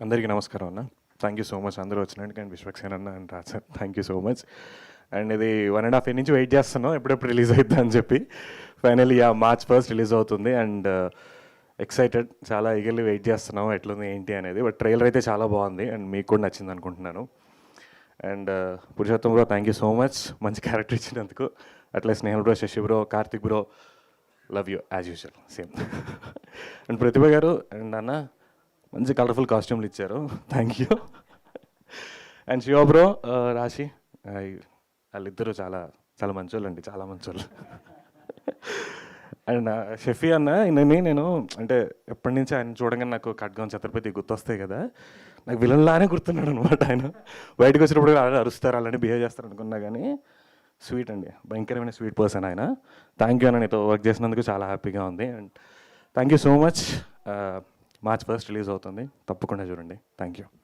అందరికీ నమస్కారం అన్న. థ్యాంక్ యూ సో మచ్ అందరూ వచ్చినందుకు. అండ్ విశ్వక్సేన్ అన్న and Raj sir, thank you so much. And ఇది 1.5 year నుంచి వెయిట్ చేస్తున్నాం ఎప్పుడెప్పుడు రిలీజ్ అవుతుందా అని చెప్పి. ఫైనల్లీ March 1st రిలీజ్ అవుతుంది. అండ్ ఎక్సైటెడ్, చాలా ఈగర్లీ వెయిట్ చేస్తున్నాం ఎట్లుంది ఏంటి అనేది. బట్ ట్రైలర్ అయితే చాలా బాగుంది అండ్ మీకు కూడా నచ్చింది అనుకుంటున్నాను. And Purushottam bro, thank you so much మంచి క్యారెక్టర్ ఇచ్చినందుకు. అట్లే Snehal bro, Shashi bro, Karthik bro, love you as usual same. And Pratibha garu and అన్న మంచి కలర్ఫుల్ కాస్ట్యూమ్లు ఇచ్చారు, thank you. And Shiva bro, Rashi, వాళ్ళిద్దరూ చాలా చాలా మంచోళ్ళు అండి, చాలా మంచోళ్ళు. అండ్ షఫీ అన్న నేను అంటే ఎప్పటి నుంచి ఆయన చూడగానే నాకు ఖడ్గం ఛత్రపతి గుర్తొస్తాయి కదా, నాకు విలన్లానే గుర్తున్నాడు అనమాట. ఆయన బయటకు వచ్చినప్పుడు అలా అరుస్తారు, అలానే బిహేవ్ చేస్తారు అనుకున్నా కానీ స్వీట్ అండి, భయంకరమైన స్వీట్ పర్సన్ ఆయన. థ్యాంక్ యూ అన్న, నీతో వర్క్ చేసినందుకు చాలా హ్యాపీగా ఉంది. And thank you so much. March 1st release అవుతుంది, తప్పకుండా చూడండి. Thank you.